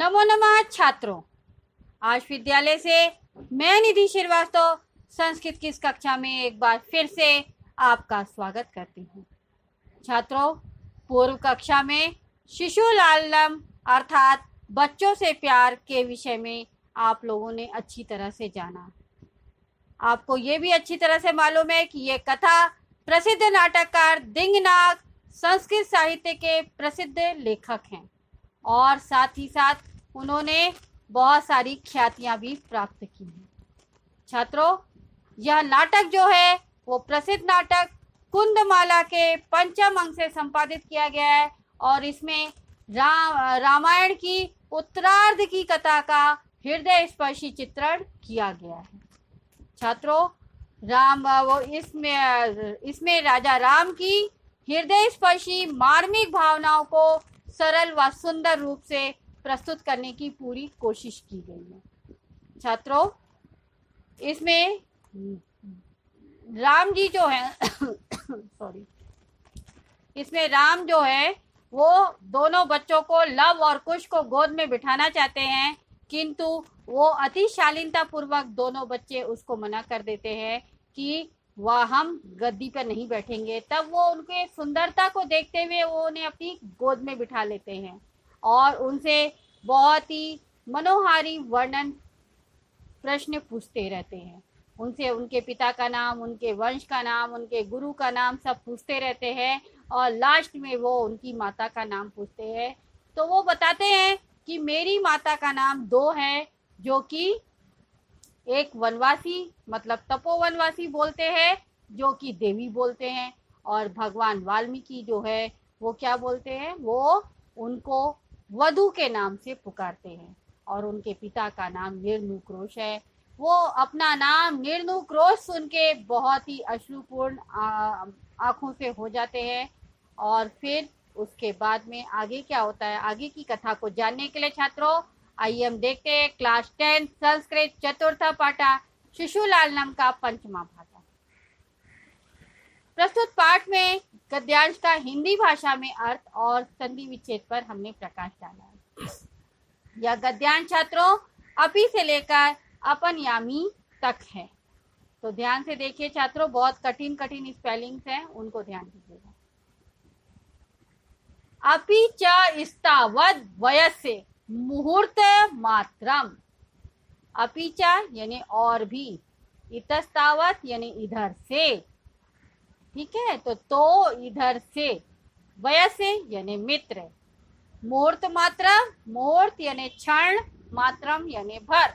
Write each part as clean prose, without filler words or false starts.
नमो नमः छात्रों। आज विद्यालय से मैं निधि श्रीवास्तव संस्कृत की इस कक्षा में एक बार फिर से आपका स्वागत करती हूँ। छात्रों, पूर्व कक्षा में शिशु लालनम अर्थात बच्चों से प्यार के विषय में आप लोगों ने अच्छी तरह से जाना। आपको ये भी अच्छी तरह से मालूम है कि ये कथा प्रसिद्ध नाटककार दिंगनाग संस्कृत साहित्य के प्रसिद्ध लेखक हैं और साथ ही साथ उन्होंने बहुत सारी ख्यातियां भी प्राप्त की हैं। छात्रों, यह नाटक जो है वो प्रसिद्ध नाटक कुंदमाला के पंचम अंक से संपादित किया गया है और इसमें रामायण की उत्तरार्ध की कथा का हृदय स्पर्शी चित्रण किया गया है। छात्रों, इसमें राजा राम की हृदय स्पर्शी मार्मिक भावनाओं को सरल व सुंदर रूप से प्रस्तुत करने की पूरी कोशिश की गई है। छात्रों, इसमें राम जी जो है इसमें राम जो है वो दोनों बच्चों को लव और कुश को गोद में बिठाना चाहते हैं, किंतु वो अति शालीनता पूर्वक दोनों बच्चे उसको मना कर देते हैं कि वह हम गद्दी पर नहीं बैठेंगे। तब वो उनके सुंदरता को देखते हुए वो उन्हें अपनी गोद में बिठा लेते हैं और उनसे बहुत ही मनोहारी वर्णन प्रश्न पूछते रहते हैं। उनसे उनके पिता का नाम, उनके वंश का नाम, उनके गुरु का नाम सब पूछते रहते हैं और लास्ट में वो उनकी माता का नाम पूछते हैं। तो वो बताते हैं कि मेरी माता का नाम दो है, जो कि एक वनवासी मतलब तपोवनवासी बोलते हैं जो कि देवी बोलते हैं, और भगवान वाल्मीकि जो है वो क्या बोलते हैं, वो उनको वधु के नाम से पुकारते हैं और उनके पिता का नाम निर्नुक्रोश है। वो अपना नाम निर्नुक्रोश सुन के बहुत ही अश्रुपूर्ण आंखों से हो जाते हैं। और फिर उसके बाद में आगे क्या होता है, आगे की कथा को जानने के लिए छात्रों आइए हम देखते हैं क्लास 10 संस्कृत चतुर्थ पाठा शिशु लालनम का पंचमा पाठा। प्रस्तुत पाठ में गद्यांश का हिंदी भाषा में अर्थ और संधि विच्छेद पर हमने प्रकाश डाला है। यह गद्यांश छात्रों अपी से लेकर अपनयामी तक है। तो ध्यान से देखिए छात्रों, बहुत कठिन कठिन स्पेलिंग्स हैं, उनको ध्यान दीजिएगा। अपि च स्तावद वयस्य मुहूर्त मात्रम। अपीचा यानी और भी, इतस्तावत यानी इधर से, ठीक है, तो इधर से, वयस्य यानी मित्र, मुहूर्त मात्रम, मुहूर्त यानी क्षण, मात्रम यानी भर,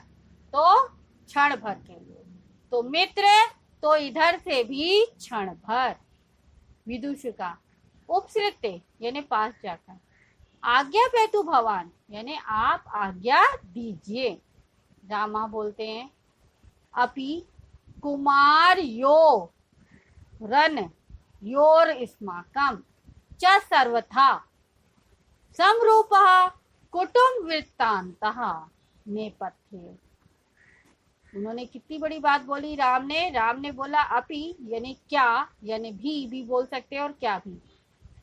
तो क्षण भर के लिए, तो मित्र तो इधर से भी क्षण भर। विदुषका उपसृत्य यानी पास जाकर, आज्ञा पेतु भवान यानी आप आज्ञा दीजिए। रामा बोलते हैं अपि कुमार यो रन योर स्माकम च सर्वथा समरूपः कुटुंब वृत्तांतः नेपथ्ये। उन्होंने कितनी बड़ी बात बोली राम ने बोला अपि यानी क्या, यानी भी बोल सकते हैं और क्या भी।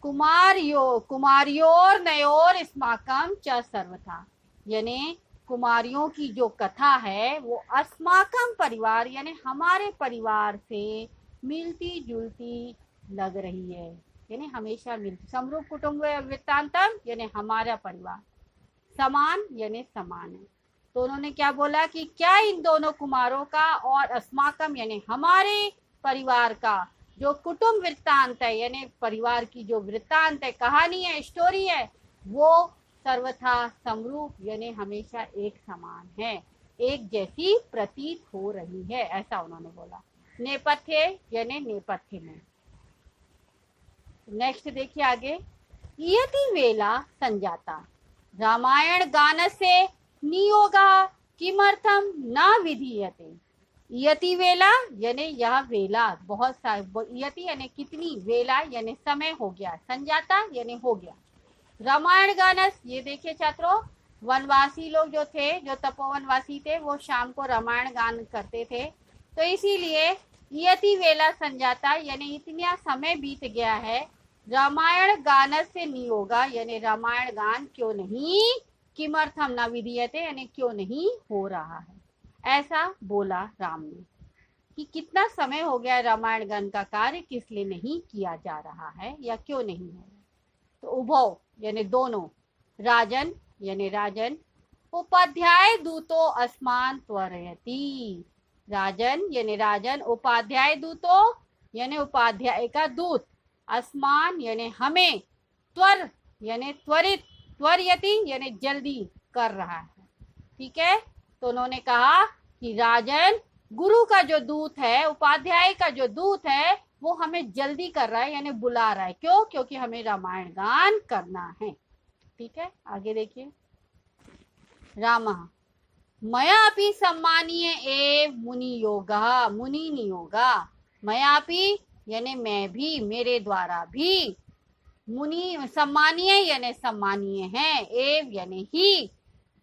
कुमारियोर नयोर स्माकम च सर्वथा यानी कुमारियों की जो कथा है वो अस्माकम परिवार यानी हमारे परिवार से मिलती जुलती लग रही है, यानी हमेशा मिलती। समरूप कुटुंब वृत्तांतम यानी हमारा परिवार, समान यानी समान है। तो उन्होंने क्या बोला कि क्या इन दोनों कुमारों का और अस्माकम यानी हमारे परिवार का जो कुटुंब वृत्तांत है यानी परिवार की जो वृत्तांत है, कहानी है, स्टोरी है, वो सर्वथा समरूप यानी हमेशा एक समान है, एक जैसी प्रतीत हो रही है, ऐसा उन्होंने बोला। नेपथ्य यानी नेपथ्य में। नेक्स्ट देखिए आगे, इयति वेला संजाता रामायण गान से नियोगा किमर्थम न विधीयते। यति वेला यानी यह वेला, बहुत सारे, यति यानी कितनी, वेला यानी समय हो गया, संजाता यानी हो गया। रामायण गानस, ये देखिए छात्रों, वनवासी लोग जो थे, जो तपोवनवासी थे, वो शाम को रामायण गान करते थे, तो इसीलिए यति वेला संजाता यानी इतना समय बीत गया है, रामायण गान से नियोगा यानी रामायण गान क्यों नहीं किमर्थम न विधीयते, यानी क्यों नहीं हो रहा है। ऐसा बोला राम ने कि कितना समय हो गया रामायण गान का कार्य किस लिए नहीं किया जा रहा है या क्यों नहीं हो रहा। तो उभौ यानी दोनों, राजन यानी राजन, उपाध्याय दूतो अस्मान त्वरयति, राजन यानी राजन, उपाध्याय दूतो यानी उपाध्याय का दूत, अस्मान यानी हमें, त्वर यानी त्वरित, त्वरयति यानी जल्दी कर रहा है। ठीक है, तो उन्होंने कहा कि राजन, गुरु का जो दूत है, उपाध्याय का जो दूत है, वो हमें जल्दी कर रहा है यानी बुला रहा है। क्यों? क्योंकि हमें रामायण गान करना है। ठीक है, आगे देखिए। रामः मयापि सम्मानीय एव मुनि योगा, मुनि नियोगा, मयापि यानी मैं भी, मेरे द्वारा भी, मुनि सम्मानीय यानी सम्मानीय है, एव यानी ही,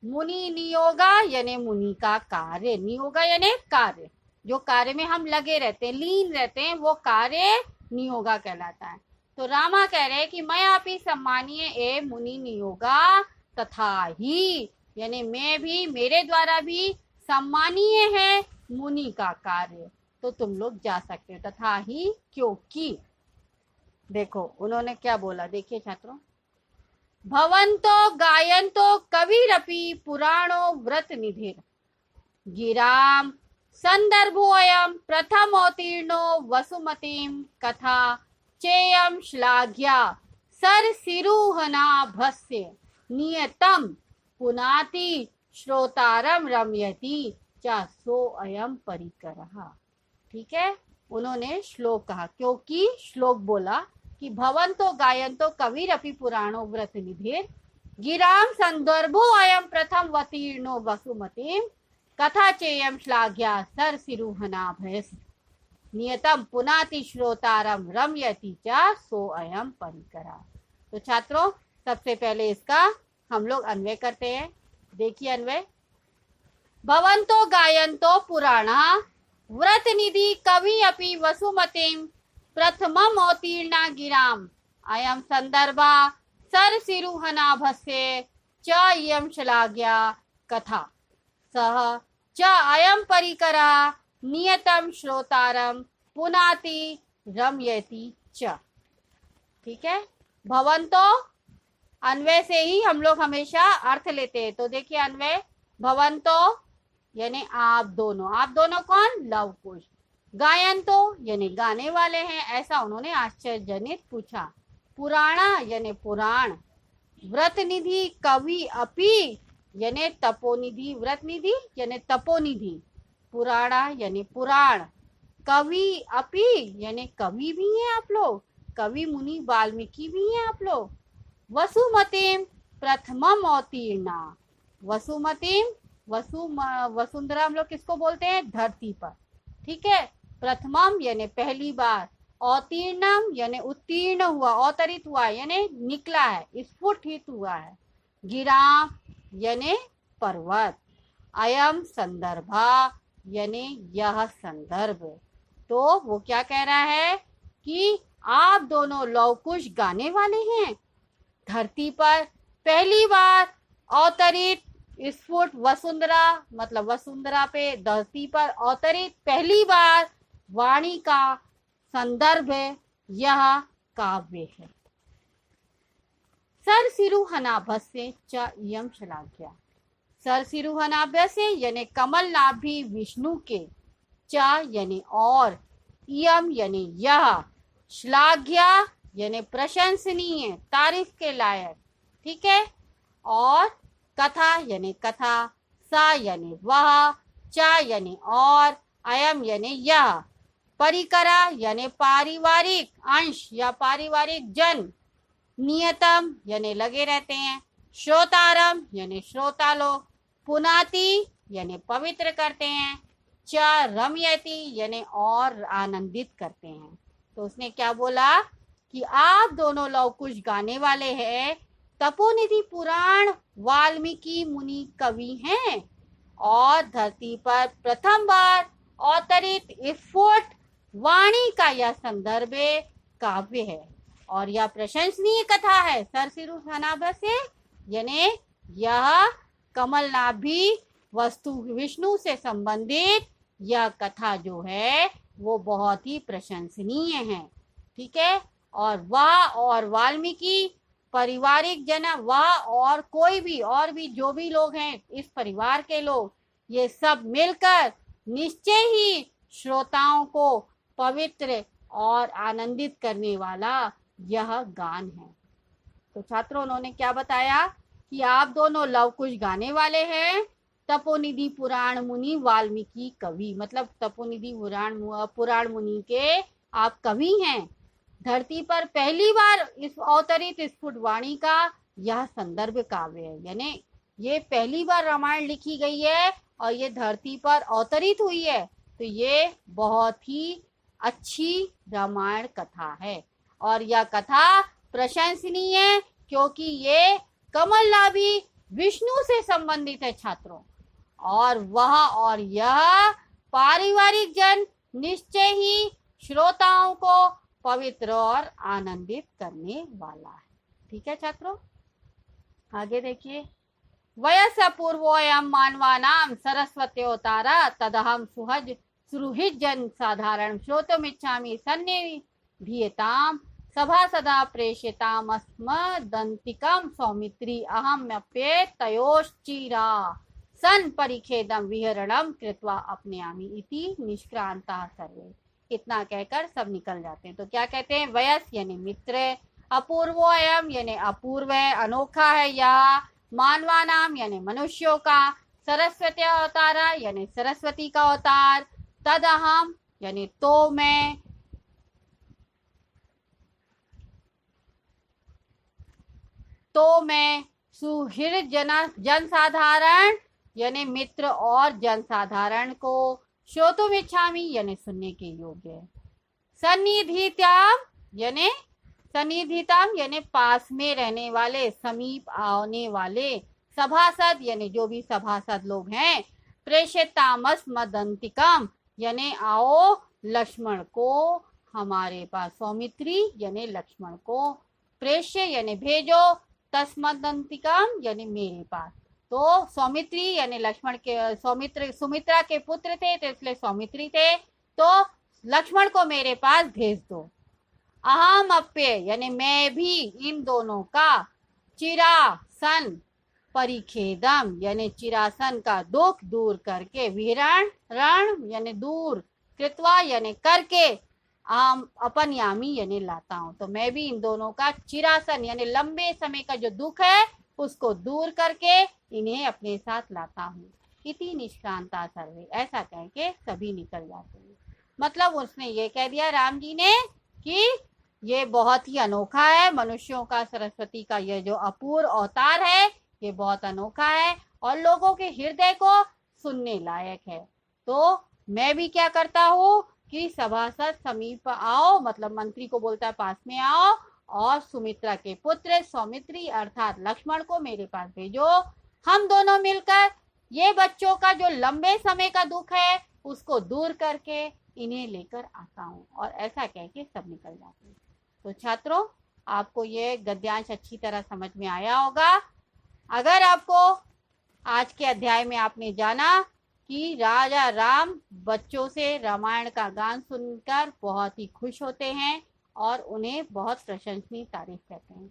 मुनि नियोगा यानी मुनि का कार्य, नियोगा यानी कार्य, जो कार्य में हम लगे रहते हैं, लीन रहते हैं, वो कार्य नियोगा कहलाता है। तो रामा कह रहे हैं कि मयापि सम्मानीय एव मुनि नियोगा तथा ही, यानी मैं भी, मेरे द्वारा भी सम्मानीय है मुनि का कार्य, तो तुम लोग जा सकते हो। तथा ही क्योंकि, देखो उन्होंने क्या बोला, देखिए छात्रों, भवन्तो गायन्तो कविरपि पुराणो व्रत निधिर, गिराम संदर्भोऽयं प्रथमोत्तीर्णो वसुमतीं कथा चेयं श्लाघ्या सरसिरुहनाभस्य नियतं पुनाति श्रोतारम रमयति च सो अयम परिकरः। ठीक है, उन्होंने श्लोक कहा, क्योंकि श्लोक बोला कि भवन्तो गायन्तो कविरपि पुराणो व्रत निधिर, गिराम संदर्भो अयम प्रथम वतीर्णो वसुमतीं कथा चेयम श्लाघ्या सरसिरुहनाभस नियतम पुनाति श्रोतारम रमयति च सो अयम परिकरा। तो छात्रों, सबसे पहले इसका हम लोग अन्वय करते हैं। देखिए अन्वय, भवन्तो गायन्तो पुराणा व्रत निधि कवि अपि वसुमतीं प्रथमम अवतीर्णा गिराम अयम संदर्भा सरसिरुहनाभस्य च इयं श्लाघ्या कथा सह च अयम परिकरा नियतम श्रोतारम पुनाति रमयति च। ठीक है, भवन्तो अन्वय से ही हम लोग हमेशा अर्थ लेते हैं। तो देखिए अन्वय, भवन्तो यानी आप दोनों, आप दोनों कौन? लव कुश। गायन्तो यानी गाने वाले हैं, ऐसा उन्होंने आश्चर्यजनित पूछा। पुराणा यानी पुराण, व्रत निधि कवि अपि यानी तपोनिधि, व्रत निधि यानी तपोनिधि, पुराणा यानी पुराण, कवि अपि यानी कवि भी हैं आप लोग, कवि मुनि वाल्मीकि भी हैं आप लोग। वसुमतीम प्रथमम अवतीर्णा, वसुमतीम, वसुंधरा हम लोग किसको बोलते हैं? धरती पर। ठीक है, प्रथमम यानी पहली बार, अवतीर्णम यानी उत्तीर्ण हुआ, अवतरित हुआ यानी निकला है, स्फुटित हुआ है, गिराम यानी पर्वत, अयम संदर्भा यानी यह संदर्भ। तो वो क्या कह रहा है कि आप दोनों लवकुश गाने वाले हैं, धरती पर पहली बार अवतरित, स्फुट, वसुंधरा मतलब वसुंधरा पे, धरती पर अवतरित पहली बार वाणी का संदर्भ यह काव्य है। सरसिरुहनाभस्य च इयं श्लाघ्या, सरसिरुहनाभस्य यानी कमल नाभि विष्णु के, च यानी और, इयं यानी यह, श्लाघ्या यानी प्रशंसनीय, तारीफ के लायक। ठीक है, और कथा यानी कथा, सा यानी वह, च यानी और, अयम यानी यह, परिकरा यानी पारिवारिक अंश या पारिवारिक जन, नियतम यानी लगे रहते हैं, श्रोतारम यानी श्रोता लोग, पुनाति यानी पवित्र करते हैं, च रमयति यानी और आनंदित करते हैं। तो उसने क्या बोला कि आप दोनों लवकुश गाने वाले हैं, तपोनिधि पुराण वाल्मीकि मुनि कवि हैं, और धरती पर प्रथम बार अवतरित स्फुट वाणी का यह संदर्भ काव्य है, और यह प्रशंसनीय कथा है। सरसिरुहनाभस्य यानी यह कमलनाभी वस्तु विष्णु से संबंधित यह कथा जो है वो बहुत ही प्रशंसनीय है। ठीक है। और वह और वाल्मीकि पारिवारिक जन, वह और कोई भी और भी जो भी लोग हैं इस परिवार के लोग, ये सब मिलकर निश्चय ही श्रोताओं को पवित्र और आनंदित करने वाला यह गान है। तो छात्रों, उन्होंने क्या बताया कि आप दोनों लव कुश गाने वाले हैं। तपोनिधि पुराण मुनि वाल्मीकि कवि, मतलब तपोनिधि पुराण मुनि के आप कवि हैं। धरती पर पहली बार इस अवतरित स्फुट वाणी का यह संदर्भ काव्य है, यानी ये पहली बार रामायण लिखी गई है और ये धरती पर अवतरित हुई है। तो ये बहुत ही अच्छी रामायण कथा है और यह कथा प्रशंसनीय है क्योंकि ये कमलनाभी विष्णु से संबंधित है छात्रों। और वह और यह पारिवारिक जन निश्चय ही श्रोताओं को पवित्र और आनंदित करने वाला है। ठीक है छात्रों, आगे देखिए। वयस पूर्वोयम मानवानाम सरस्वत्योतारा तदहम सुहृद जन साधारण श्रोतुमिच्छामि सन्निधीयताम सभा सदा प्रेषितामस्मदन्तिकं सौमित्री अहमप्येतयोश्चिरा सन परिखेदम विहरणम कृत्वा अपनयामि इति निष्क्रांता सर्वे। इतना कहकर सब निकल जाते हैं। तो क्या कहते हैं? वयस यानी मित्र, अपूर्वोयम यानी अपूर्व है, अनोखा है यह, मानवानाम यानी मनुष्यों का, सरस्वती अवतारा यानी सरस्वती का अवतार, तदहम यानी तो मैं, सुहृद जन साधारण यानी मित्र और जनसाधारण को, श्रोतुमिच्छामि यानी सुनने के योग्य, सन्निधिताम यानी पास में रहने वाले, समीप आने वाले, सभासद यानी जो भी सभासद लोग हैं, प्रेषितामस मदंतिकम यानी आओ लक्ष्मण को हमारे पास, सौमित्री यानी लक्ष्मण को, प्रेष्य यानी भेजो, तस्मदंतिकम यानी मेरे पास। तो सौमित्री यानी लक्ष्मण के, सुमित्रा के पुत्र थे तो इसलिए सौमित्री थे, तो लक्ष्मण को मेरे पास भेज दो। अहम अप्य यानी मैं भी इन दोनों का, चिरासन परिखेदम यानी चिरासन का दुख दूर करके, विहरण रण यानी दूर, कृत्वा यानी करके, अपनयामी यानी लाता हूं। तो मैं भी इन दोनों का चिरासन यानी लंबे समय का जो दुख है उसको दूर करके इन्हें अपने साथ लाता हूँ। इति निष्क्रांता सर्वे, ऐसा कह के सभी निकल जाते हैं। मतलब उसने ये कह दिया राम जी ने कि ये बहुत ही अनोखा है, मनुष्यों का सरस्वती का यह जो अपूर्व अवतार है ये बहुत अनोखा है और लोगों के हृदय को सुनने लायक है। तो मैं भी क्या करता हूँ कि सभासद समीप आओ, मतलब मंत्री को बोलता है पास में आओ, और सुमित्रा के पुत्र सौमित्री अर्थात लक्ष्मण को मेरे पास भेजो। हम दोनों मिलकर ये बच्चों का जो लंबे समय का दुख है उसको दूर करके इन्हें लेकर आता हूँ। और ऐसा कह के सब निकल जाते हैं। तो छात्रों, आपको ये गद्यांश अच्छी तरह समझ में आया होगा। अगर आपको आज के अध्याय में आपने जाना कि राजा राम बच्चों से रामायण का गान सुनकर बहुत ही खुश होते हैं और उन्हें बहुत प्रशंसनीय तारीफ कहते हैं।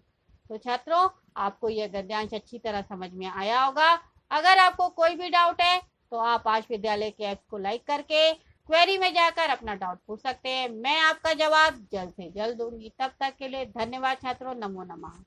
तो छात्रों, आपको यह गद्यांश अच्छी तरह समझ में आया होगा। अगर आपको कोई भी डाउट है तो आप आज विद्यालय के ऐप्स को लाइक करके क्वेरी में जाकर अपना डाउट पूछ सकते हैं। मैं आपका जवाब जल्द से जल्द दूंगी। तब तक के लिए धन्यवाद छात्रों। नमो नमः।